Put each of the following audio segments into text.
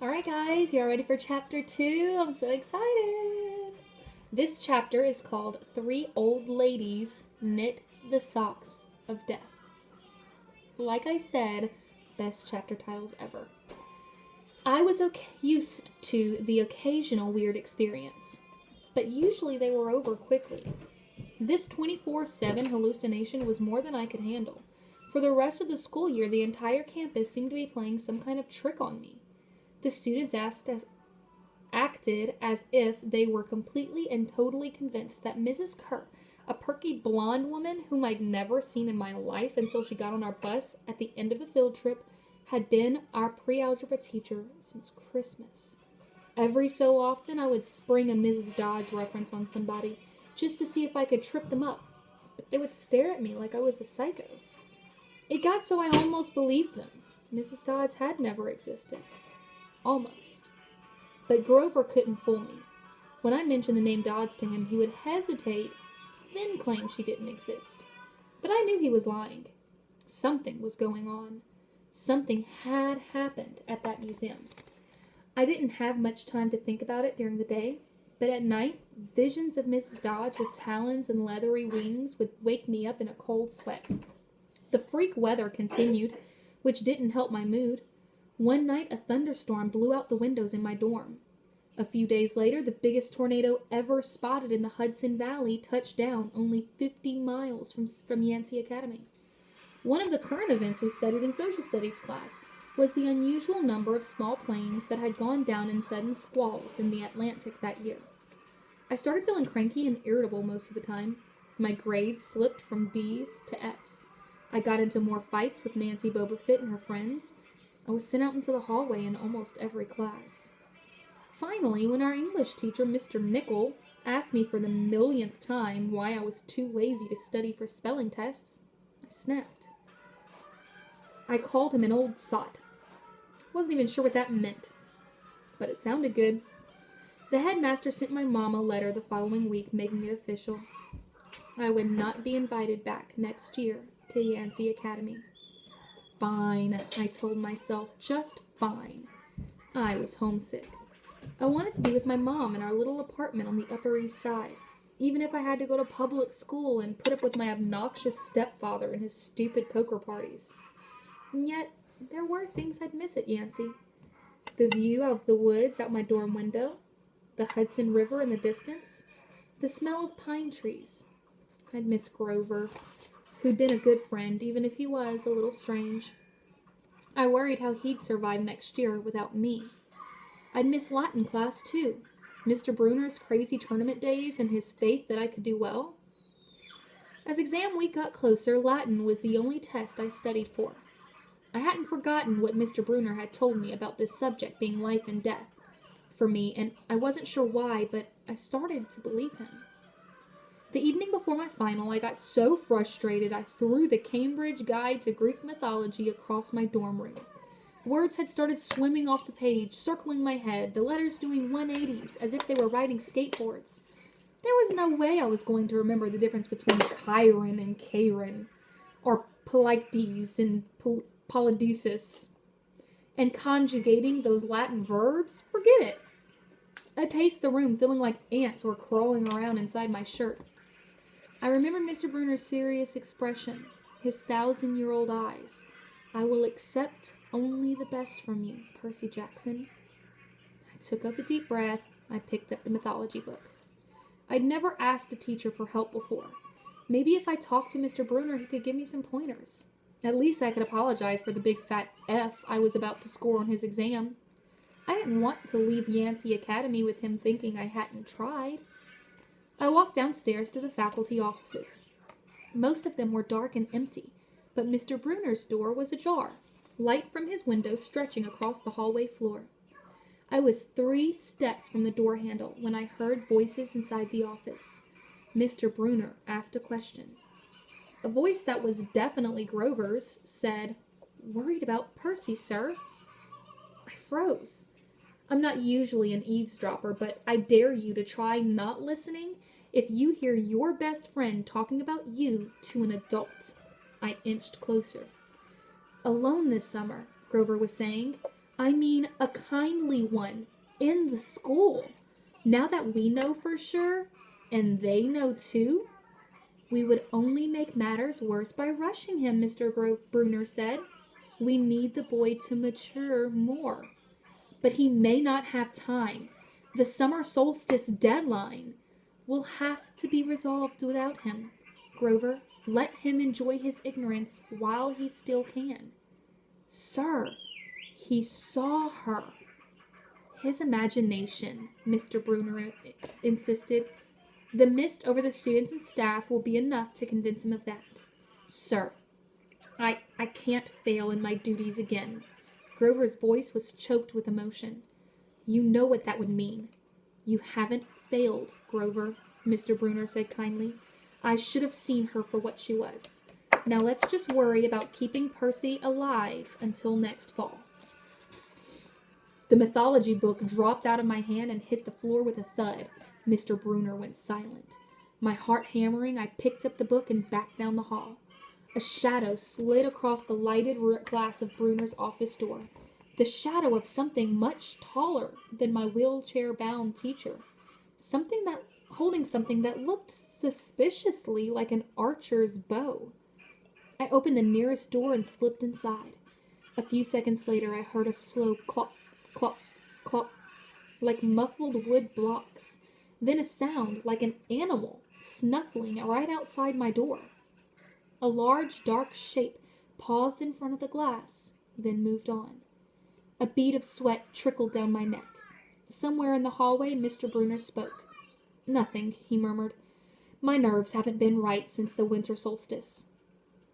Alright, guys, you all ready for chapter 2? I'm so excited! This chapter is called Three Old Ladies Knit the Socks of Death. Like I said, best chapter titles ever. I was used to the occasional weird experience, but usually they were over quickly. This 24/7 hallucination was more than I could handle. For the rest of the school year, the entire campus seemed to be playing some kind of trick on me. The students acted as if they were completely and totally convinced that Mrs. Kerr, a perky blonde woman whom I'd never seen in my life until she got on our bus at the end of the field trip, had been our pre-algebra teacher since Christmas. Every so often, I would spring a Mrs. Dodds reference on somebody just to see if I could trip them up, but they would stare at me like I was a psycho. It got so I almost believed them. Mrs. Dodds had never existed. Almost. But Grover couldn't fool me. When I mentioned the name Dodds to him, he would hesitate, then claim she didn't exist. But I knew he was lying. Something was going on. Something had happened at that museum. I didn't have much time to think about it during the day, but at night, visions of Mrs. Dodds with talons and leathery wings would wake me up in a cold sweat. The freak weather continued, which didn't help my mood. One night, a thunderstorm blew out the windows in my dorm. A few days later, the biggest tornado ever spotted in the Hudson Valley touched down only 50 miles from Yancey Academy. One of the current events we studied in social studies class was the unusual number of small planes that had gone down in sudden squalls in the Atlantic that year. I started feeling cranky and irritable most of the time. My grades slipped from D's to F's. I got into more fights with Nancy Bobofit and her friends. I was sent out into the hallway in almost every class. Finally, when our English teacher, Mr. Nickel, asked me for the millionth time why I was too lazy to study for spelling tests, I snapped. I called him an old sot. Wasn't even sure what that meant, but it sounded good. The headmaster sent my mom a letter the following week making it official. I would not be invited back next year to Yancey Academy. Fine, I told myself, just fine. I was homesick. I wanted to be with my mom in our little apartment on the Upper East Side, even if I had to go to public school and put up with my obnoxious stepfather and his stupid poker parties. And yet, there were things I'd miss at Yancey. The view of the woods out my dorm window, the Hudson River in the distance, the smell of pine trees. I'd miss Grover, who'd been a good friend, even if he was a little strange. I worried how he'd survive next year without me. I'd miss Latin class, too. Mr. Bruner's crazy tournament days and his faith that I could do well. As exam week got closer, Latin was the only test I studied for. I hadn't forgotten what Mr. Bruner had told me about this subject being life and death for me, and I wasn't sure why, but I started to believe him. The evening before my final, I got so frustrated I threw the Cambridge Guide to Greek Mythology across my dorm room. Words had started swimming off the page, circling my head, the letters doing 180s as if they were riding skateboards. There was no way I was going to remember the difference between Chiron and Charon, or Polyctes and Polydeuces. And conjugating those Latin verbs? Forget it. I paced the room, feeling like ants were crawling around inside my shirt. I remembered Mr. Bruner's serious expression, his 1,000-year-old eyes. I will accept only the best from you, Percy Jackson. I took up a deep breath. I picked up the mythology book. I'd never asked a teacher for help before. Maybe if I talked to Mr. Bruner, he could give me some pointers. At least I could apologize for the big fat F I was about to score on his exam. I didn't want to leave Yancey Academy with him thinking I hadn't tried. I walked downstairs to the faculty offices. Most of them were dark and empty, but Mr. Bruner's door was ajar, light from his window stretching across the hallway floor. I was 3 steps from the door handle when I heard voices inside the office. Mr. Bruner asked a question. A voice that was definitely Grover's said, "Worried about Percy, sir?" I froze. I'm not usually an eavesdropper, but I dare you to try not listening if you hear your best friend talking about you to an adult. I inched closer. "Alone this summer," Grover was saying. I mean a kindly one, in the school. Now that we know for sure, and they know too, we would only make matters worse by rushing him, Mr. Brunner said. We need the boy to mature more. But he may not have time. The summer solstice deadline will have to be resolved without him. Grover, let him enjoy his ignorance while he still can. Sir, he saw her. His imagination, Mr. Brunner insisted. The mist over the students and staff will be enough to convince him of that. Sir, I can't fail in my duties again. Grover's voice was choked with emotion. You know what that would mean. You haven't failed, Grover, Mr. Brunner said kindly. I should have seen her for what she was. Now let's just worry about keeping Percy alive until next fall. The mythology book dropped out of my hand and hit the floor with a thud. Mr. Brunner went silent. My heart hammering, I picked up the book and backed down the hall. A shadow slid across the lighted glass of Brunner's office door. The shadow of something much taller than my wheelchair-bound teacher. Holding something that looked suspiciously like an archer's bow. I opened the nearest door and slipped inside. A few seconds later, I heard a slow clop, clop, clop, like muffled wood blocks. Then a sound like an animal snuffling right outside my door. A large, dark shape paused in front of the glass, then moved on. A bead of sweat trickled down my neck. Somewhere in the hallway, Mr. Brunner spoke. Nothing, he murmured. My nerves haven't been right since the winter solstice.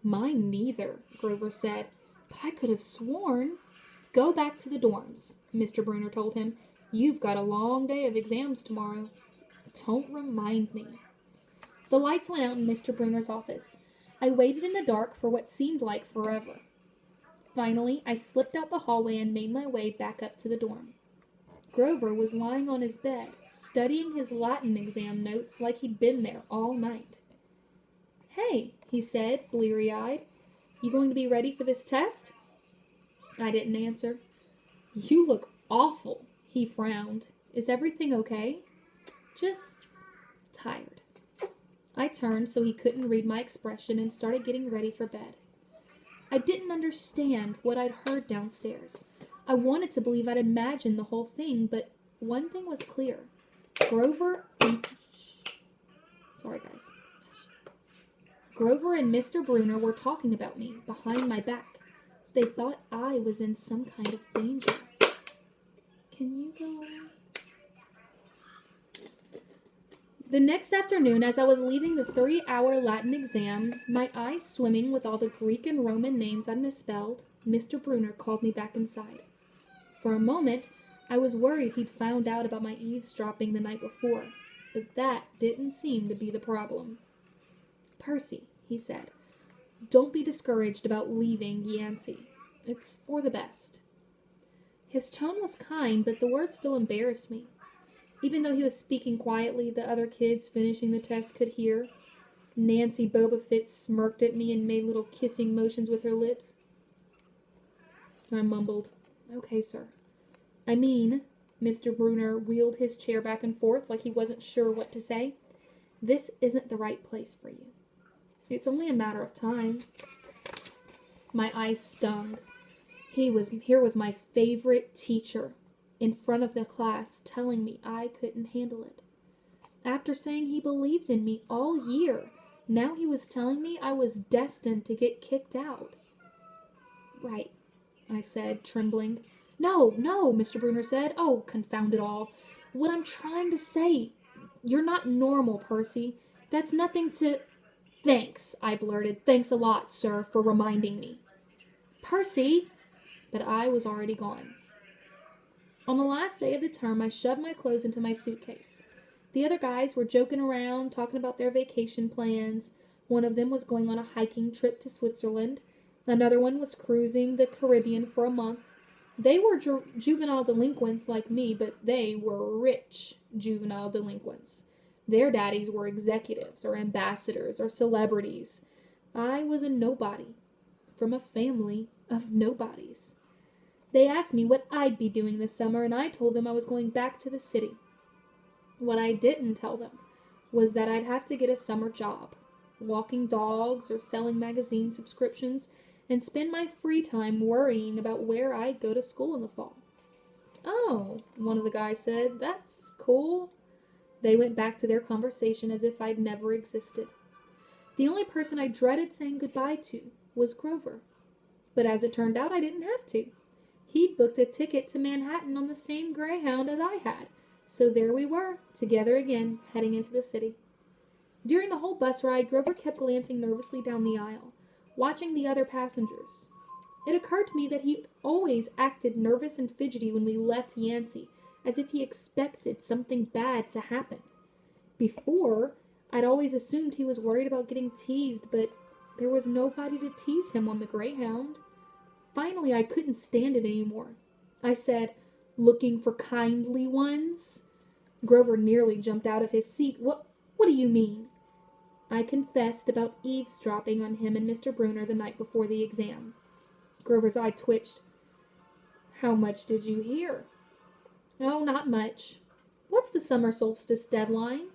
Mine neither, Grover said, but I could have sworn. Go back to the dorms, Mr. Brunner told him. You've got a long day of exams tomorrow. Don't remind me. The lights went out in Mr. Brunner's office. I waited in the dark for what seemed like forever. Finally, I slipped out the hallway and made my way back up to the dorm. Grover was lying on his bed, studying his Latin exam notes like he'd been there all night. Hey, he said, bleary-eyed. You going to be ready for this test? I didn't answer. You look awful, he frowned. Is everything okay? Just tired. I turned so he couldn't read my expression and started getting ready for bed. I didn't understand what I'd heard downstairs. I wanted to believe I'd imagined the whole thing, but one thing was clear. Grover and Mr. Brunner were talking about me behind my back. They thought I was in some kind of danger. Can you go away? The next afternoon, as I was leaving the 3-hour Latin exam, my eyes swimming with all the Greek and Roman names I'd misspelled, Mr. Brunner called me back inside. For a moment, I was worried he'd found out about my eavesdropping the night before, but that didn't seem to be the problem. Percy, he said, don't be discouraged about leaving Yancey. It's for the best. His tone was kind, but the words still embarrassed me. Even though he was speaking quietly, the other kids finishing the test could hear. Nancy Boba Fett smirked at me and made little kissing motions with her lips. I mumbled, Okay, sir. I mean, Mr. Brunner wheeled his chair back and forth like he wasn't sure what to say. This isn't the right place for you. It's only a matter of time. My eyes stung. Here was my favorite teacher in front of the class telling me I couldn't handle it. After saying he believed in me all year, now he was telling me I was destined to get kicked out. Right, I said, trembling. No, Mr. Brunner said. Oh, confound it all. What I'm trying to say, you're not normal, Percy. That's nothing to... Thanks, I blurted. Thanks a lot, sir, for reminding me. Percy! But I was already gone. On the last day of the term, I shoved my clothes into my suitcase. The other guys were joking around, talking about their vacation plans. One of them was going on a hiking trip to Switzerland. Another one was cruising the Caribbean for a month. They were juvenile delinquents like me, but they were rich juvenile delinquents. Their daddies were executives or ambassadors or celebrities. I was a nobody from a family of nobodies. They asked me what I'd be doing this summer, and I told them I was going back to the city. What I didn't tell them was that I'd have to get a summer job, walking dogs or selling magazine subscriptions, and spend my free time worrying about where I'd go to school in the fall. Oh, one of the guys said, that's cool. They went back to their conversation as if I'd never existed. The only person I dreaded saying goodbye to was Grover. But as it turned out, I didn't have to. He'd booked a ticket to Manhattan on the same Greyhound as I had. So there we were, together again, heading into the city. During the whole bus ride, Grover kept glancing nervously down the aisle, watching the other passengers. It occurred to me that he always acted nervous and fidgety when we left Yancey, as if he expected something bad to happen. Before, I'd always assumed he was worried about getting teased, but there was nobody to tease him on the Greyhound. Finally, I couldn't stand it anymore. I said, "Looking for kindly ones?" Grover nearly jumped out of his seat. What do you mean?" I confessed about eavesdropping on him and Mr. Bruner the night before the exam. Grover's eye twitched. "How much did you hear?" "Oh, not much. What's the summer solstice deadline?"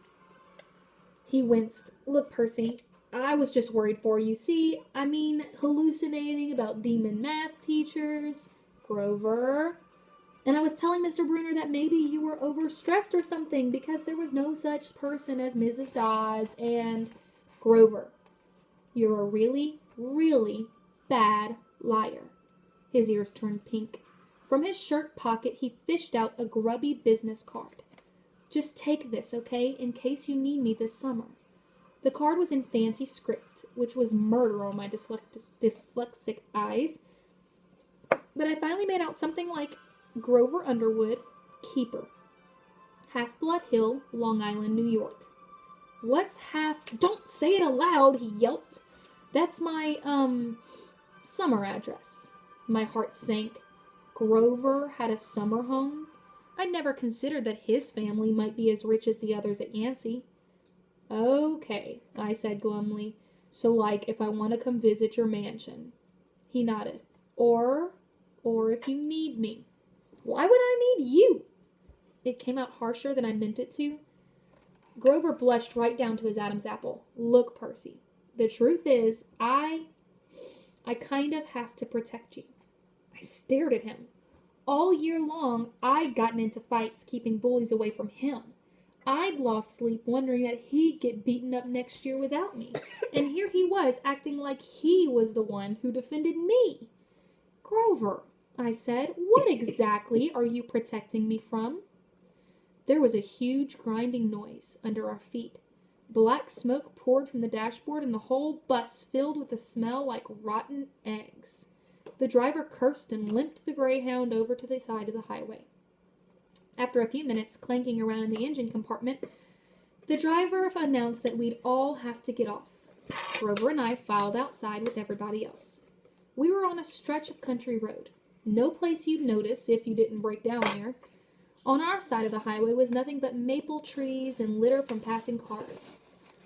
He winced. "Look, Percy, I was just worried for you. See, I mean, hallucinating about demon math teachers. Grover. And I was telling Mr. Bruner that maybe you were overstressed or something because there was no such person as Mrs. Dodds and... Grover, you're a really, really bad liar." His ears turned pink. From his shirt pocket, he fished out a grubby business card. "Just take this, okay, in case you need me this summer." The card was in fancy script, which was murder on my dyslexic eyes. But I finally made out something like Grover Underwood, Keeper, Half-Blood Hill, Long Island, New York. "What's Don't say it aloud," he yelped. "That's my, summer address." My heart sank. Grover had a summer home? I'd never considered that his family might be as rich as the others at Yancey. "Okay," I said glumly. "So, like, if I want to come visit your mansion." He nodded. Or if you need me." "Why would I need you?" It came out harsher than I meant it to. Grover blushed right down to his Adam's apple. "Look, Percy, the truth is, I kind of have to protect you." I stared at him. All year long, I'd gotten into fights keeping bullies away from him. I'd lost sleep wondering that he'd get beaten up next year without me. And here he was acting like he was the one who defended me. "Grover," I said, "what exactly are you protecting me from?" There was a huge grinding noise under our feet. Black smoke poured from the dashboard and the whole bus filled with a smell like rotten eggs. The driver cursed and limped the Greyhound over to the side of the highway. After a few minutes clanking around in the engine compartment, the driver announced that we'd all have to get off. Grover and I filed outside with everybody else. We were on a stretch of country road. No place you'd notice if you didn't break down there. On our side of the highway was nothing but maple trees and litter from passing cars.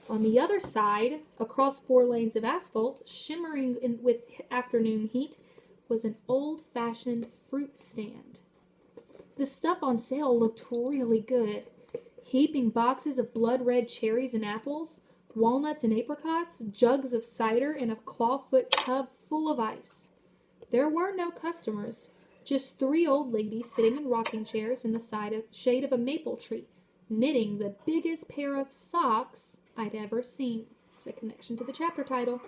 On the other side, across 4 lanes of asphalt, shimmering with afternoon heat, was an old-fashioned fruit stand. The stuff on sale looked really good. Heaping boxes of blood-red cherries and apples, walnuts and apricots, jugs of cider, and a clawfoot tub full of ice. There were no customers, just 3 old ladies sitting in rocking chairs in the shade of a maple tree, knitting the biggest pair of socks I'd ever seen. It's a connection to the chapter title.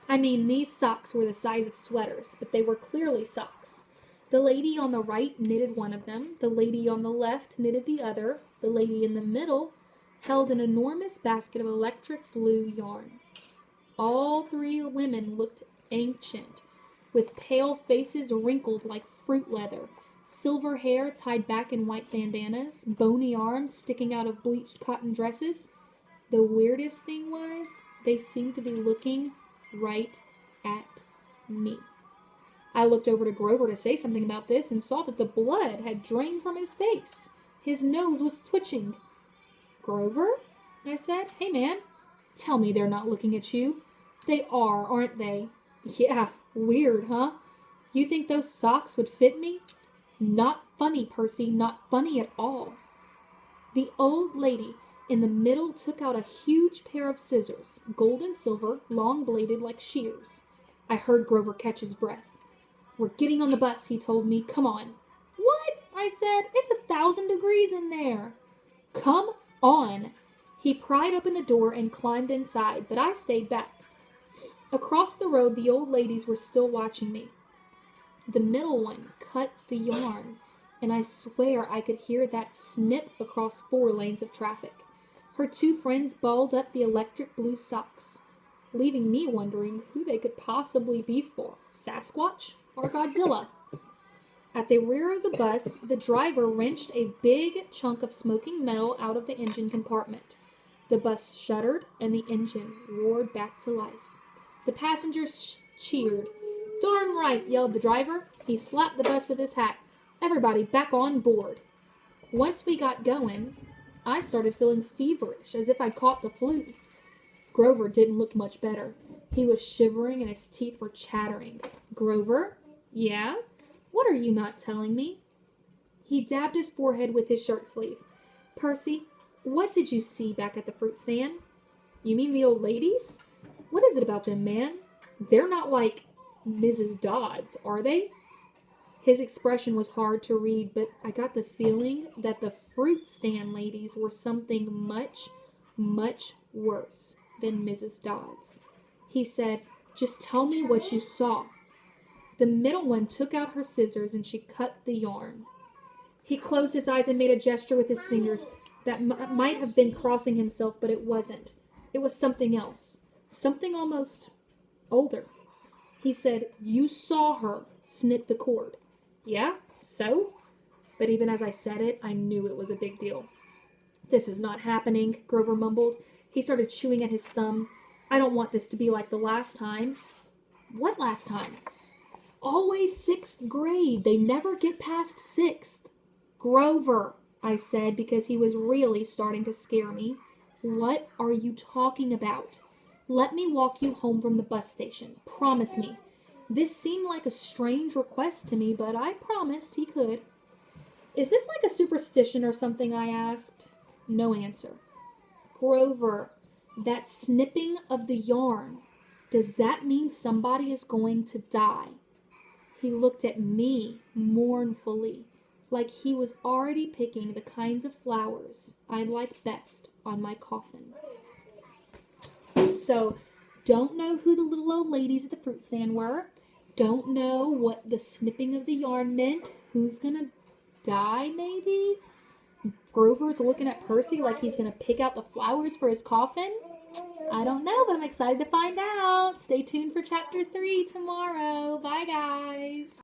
I mean, these socks were the size of sweaters, but they were clearly socks. The lady on the right knitted one of them, the lady on the left knitted the other, the lady in the middle held an enormous basket of electric blue yarn. All 3 women looked ancient, with pale faces wrinkled like fruit leather, silver hair tied back in white bandanas, bony arms sticking out of bleached cotton dresses. The weirdest thing was, they seemed to be looking right at me. I looked over to Grover to say something about this and saw that the blood had drained from his face. His nose was twitching. "Grover?" I said. "Hey, man, tell me they're not looking at you. They are, aren't they?" "Yeah, weird, huh? You think those socks would fit me? Not funny, Percy, not funny at all. The old lady in the middle took out a huge pair of scissors, gold and silver, long-bladed like shears. I heard Grover catch his breath. We're getting on the bus, he told me. Come on. What? I said. It's 1,000 degrees in there. Come on. He pried open the door and climbed inside, but I stayed back. Across the road, the old ladies were still watching me. The middle one cut the yarn, and I swear I could hear that snip across 4 lanes of traffic. Her 2 friends balled up the electric blue socks, leaving me wondering who they could possibly be for, Sasquatch or Godzilla. At the rear of the bus, the driver wrenched a big chunk of smoking metal out of the engine compartment. The bus shuddered, and the engine roared back to life. The passengers cheered. Darn right, yelled the driver. He slapped the bus with his hat. Everybody back on board. Once we got going, I started feeling feverish, as if I'd caught the flu. Grover didn't look much better. He was shivering and his teeth were chattering. Grover? Yeah? What are you not telling me? He dabbed his forehead with his shirt sleeve. Percy, what did you see back at the fruit stand? You mean the old ladies? What is it about them, man? They're not like Mrs. Dodds, are they? His expression was hard to read, but I got the feeling that the fruit stand ladies were something much, much worse than Mrs. Dodds. He said, just tell me what you saw. The middle one took out her scissors and she cut the yarn. He closed his eyes and made a gesture with his fingers that might have been crossing himself, but it wasn't. It was something else. Something almost older. He said, you saw her snip the cord. Yeah, so? But even as I said it, I knew it was a big deal. This is not happening, Grover mumbled. He started chewing at his thumb. I don't want this to be like the last time. What last time? Always 6th grade. They never get past 6th. Grover, I said, because he was really starting to scare me. What are you talking about? Let me walk you home from the bus station. Promise me. This seemed like a strange request to me, but I promised he could. Is this like a superstition or something? I asked. No answer. Grover, that snipping of the yarn, does that mean somebody is going to die? He looked at me mournfully, like he was already picking the kinds of flowers I'd like best on my coffin. So, don't know who the little old ladies at the fruit stand were. Don't know what the snipping of the yarn meant. Who's gonna die, maybe? Grover's looking at Percy like he's gonna pick out the flowers for his coffin. I don't know, but I'm excited to find out. Stay tuned for chapter 3 tomorrow. Bye, guys.